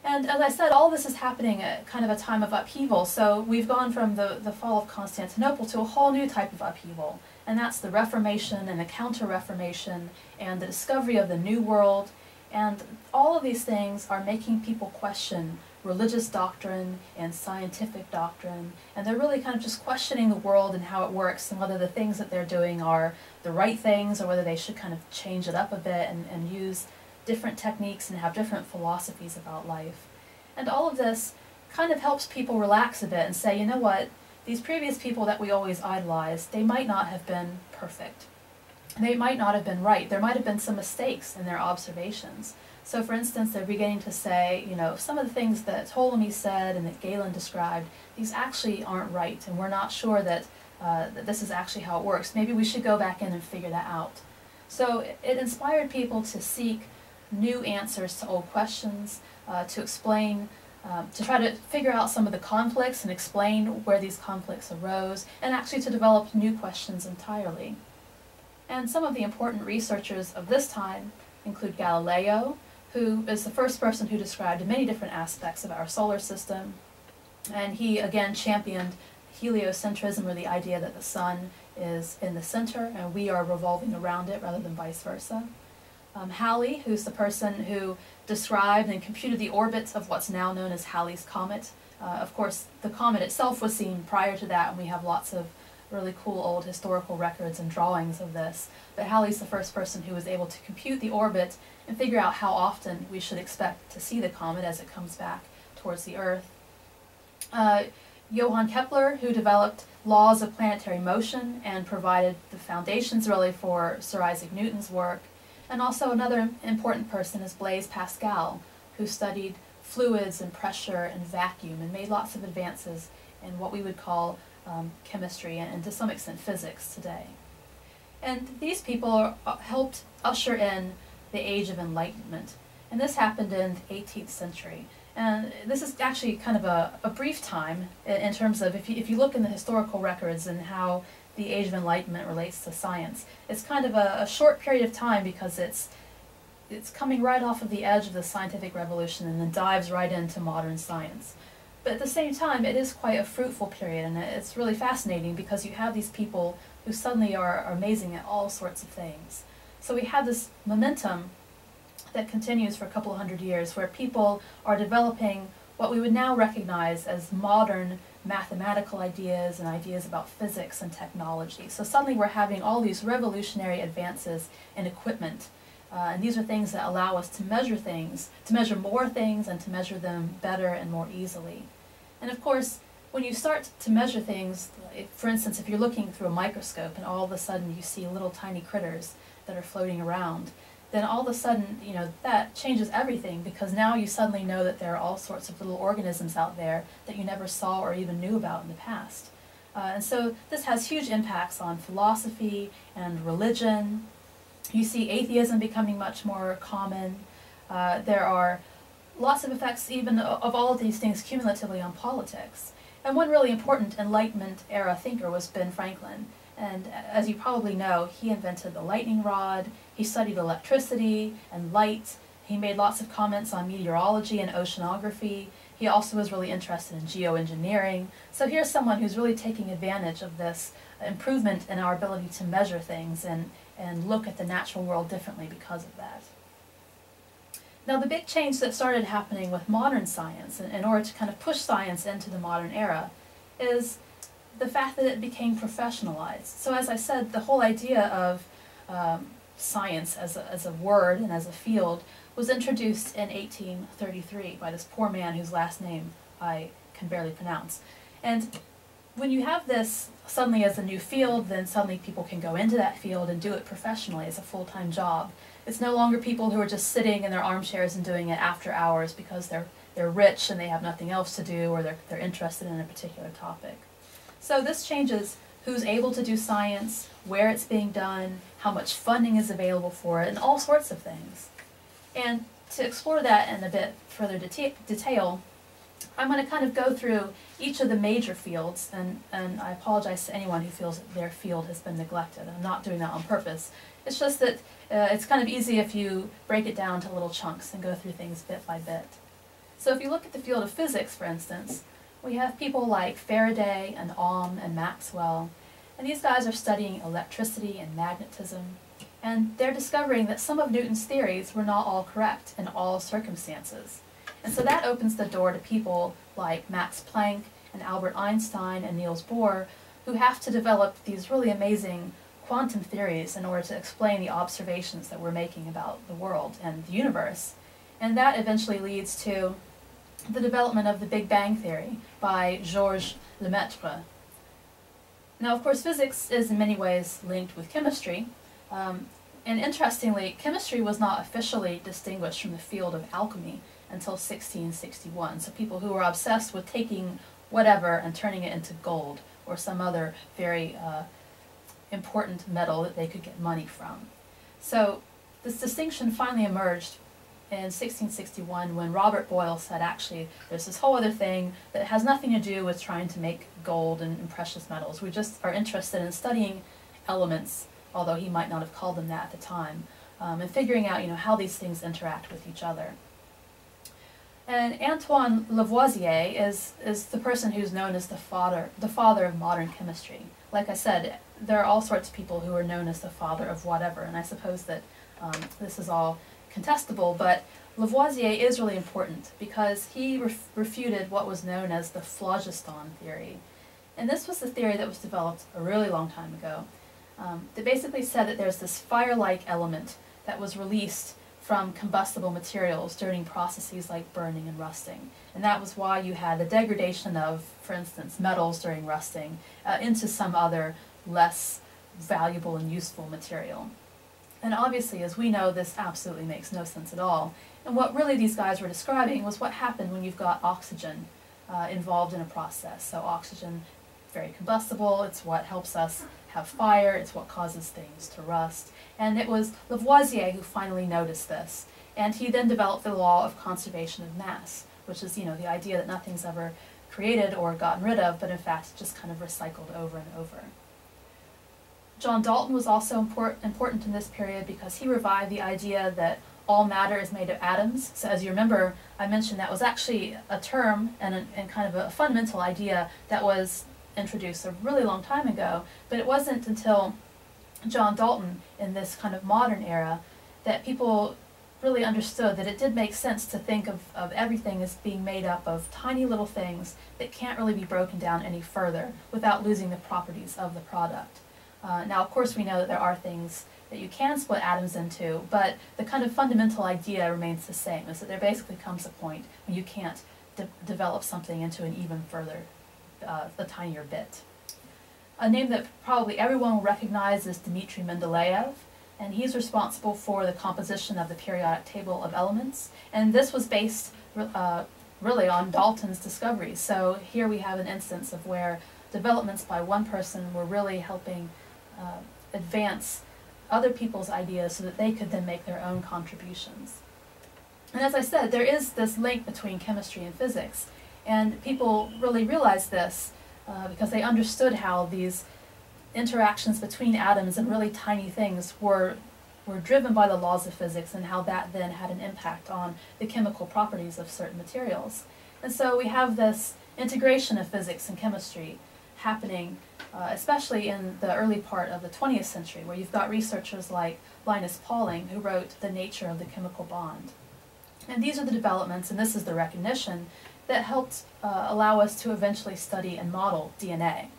And as I said, all this is happening at kind of a time of upheaval. So we've gone from the fall of Constantinople to a whole new type of upheaval. And that's the Reformation and the Counter-Reformation and the discovery of the New World. And all of these things are making people question religious doctrine and scientific doctrine. And they're really kind of just questioning the world and how it works and whether the things that they're doing are the right things or whether they should kind of change it up a bit and use different techniques and have different philosophies about life. And all of this kind of helps people relax a bit and say, you know what, these previous people that we always idolized, they might not have been perfect. They might not have been right. There might have been some mistakes in their observations. So for instance, they're beginning to say, you know, some of the things that Ptolemy said and that Galen described, these actually aren't right, and we're not sure that, that this is actually how it works. Maybe we should go back in and figure that out. So it inspired people to seek new answers to old questions, to explain, to try to figure out some of the conflicts and explain where these conflicts arose, and actually to develop new questions entirely. And some of the important researchers of this time include Galileo, who is the first person who described many different aspects of our solar system, and he again championed heliocentrism, or the idea that the sun is in the center and we are revolving around it rather than vice versa. Halley, who's the person who described and computed the orbits of what's now known as Halley's Comet. Of course, the comet itself was seen prior to that, and we have lots of really cool old historical records and drawings of this. But Halley's the first person who was able to compute the orbit and figure out how often we should expect to see the comet as it comes back towards the Earth. Johann Kepler, who developed laws of planetary motion and provided the foundations really for Sir Isaac Newton's work. And also another important person is Blaise Pascal, who studied fluids and pressure and vacuum and made lots of advances in what we would call chemistry and to some extent physics today. And these people helped usher in the Age of Enlightenment. And this happened in the 18th century. And this is actually kind of a brief time in terms of, if you look in the historical records and how the Age of Enlightenment relates to science. It's kind of a short period of time because it's coming right off of the edge of the scientific revolution and then dives right into modern science. But at the same time, it is quite a fruitful period, and it's really fascinating because you have these people who suddenly are amazing at all sorts of things. So we have this momentum that continues for a couple of hundred years where people are developing what we would now recognize as modern mathematical ideas and ideas about physics and technology. So suddenly we're having all these revolutionary advances in equipment. And these are things that allow us to measure things, to measure more things and to measure them better and more easily. And of course, when you start to measure things, for instance, if you're looking through a microscope and all of a sudden you see little tiny critters that are floating around, then all of a sudden, you know, that changes everything, because now you suddenly know that there are all sorts of little organisms out there that you never saw or even knew about in the past. And so this has huge impacts on philosophy and religion. You see atheism becoming much more common. There are lots of effects even of all of these things cumulatively on politics. And one really important Enlightenment era thinker was Ben Franklin. And as you probably know, he invented the lightning rod, he studied electricity and light, he made lots of comments on meteorology and oceanography, he also was really interested in geoengineering. So here's someone who's really taking advantage of this improvement in our ability to measure things and look at the natural world differently because of that. Now the big change that started happening with modern science, in order to kind of push science into the modern era, is the fact that it became professionalized. So as I said, the whole idea of science as a word and as a field was introduced in 1833 by this poor man whose last name I can barely pronounce. And when you have this suddenly as a new field, then suddenly people can go into that field and do it professionally as a full-time job. It's no longer people who are just sitting in their armchairs and doing it after hours because they're rich and they have nothing else to do, or they're interested in a particular topic. So this changes who's able to do science, where it's being done, how much funding is available for it, and all sorts of things. And to explore that in a bit further detail, I'm going to kind of go through each of the major fields, and I apologize to anyone who feels that their field has been neglected. I'm not doing that on purpose. It's just that it's kind of easy if you break it down to little chunks and go through things bit by bit. So if you look at the field of physics, for instance, we have people like Faraday and Ohm and Maxwell, and these guys are studying electricity and magnetism, and they're discovering that some of Newton's theories were not all correct in all circumstances. And so that opens the door to people like Max Planck and Albert Einstein and Niels Bohr, who have to develop these really amazing quantum theories in order to explain the observations that we're making about the world and the universe. And that eventually leads to the development of the Big Bang Theory by Georges Lemaitre. Now, of course, physics is in many ways linked with chemistry, and interestingly, chemistry was not officially distinguished from the field of alchemy until 1661. So people who were obsessed with taking whatever and turning it into gold or some other very important metal that they could get money from. So this distinction finally emerged in 1661 when Robert Boyle said, actually, there's this whole other thing that has nothing to do with trying to make gold and precious metals. We just are interested in studying elements, although he might not have called them that at the time, and figuring out, how these things interact with each other. And Antoine Lavoisier is the person who's known as the father of modern chemistry. Like I said, there are all sorts of people who are known as the father of whatever, and I suppose that this is all contestable, but Lavoisier is really important because he refuted what was known as the Phlogiston Theory. And this was the theory that was developed a really long time ago. That basically said that there's this fire-like element that was released from combustible materials during processes like burning and rusting. And that was why you had the degradation of, for instance, metals during rusting into some other less valuable and useful material. And obviously, as we know, this absolutely makes no sense at all. And what really these guys were describing was what happened when you've got oxygen involved in a process. So oxygen, very combustible, it's what helps us have fire, it's what causes things to rust. And it was Lavoisier who finally noticed this. And he then developed the law of conservation of mass, which is, the idea that nothing's ever created or gotten rid of, but in fact just kind of recycled over and over. John Dalton was also important in this period because he revived the idea that all matter is made of atoms. So as you remember, I mentioned that was actually a term and kind of a fundamental idea that was introduced a really long time ago, but it wasn't until John Dalton in this kind of modern era that people really understood that it did make sense to think of everything as being made up of tiny little things that can't really be broken down any further without losing the properties of the product. Now, of course, we know that there are things that you can split atoms into, but the kind of fundamental idea remains the same, is that there basically comes a point when you can't develop something into an even further, a tinier bit. A name that probably everyone will recognize is Dmitri Mendeleev, and he's responsible for the composition of the periodic table of elements, and this was based really on Dalton's discoveries. So here we have an instance of where developments by one person were really helping advance other people's ideas so that they could then make their own contributions. And as I said, there is this link between chemistry and physics, and people really realized this because they understood how these interactions between atoms and really tiny things were driven by the laws of physics, and how that then had an impact on the chemical properties of certain materials. And so we have this integration of physics and chemistry happening, especially in the early part of the 20th century, where you've got researchers like Linus Pauling, who wrote The Nature of the Chemical Bond. And these are the developments, and this is the recognition, that helped allow us to eventually study and model DNA.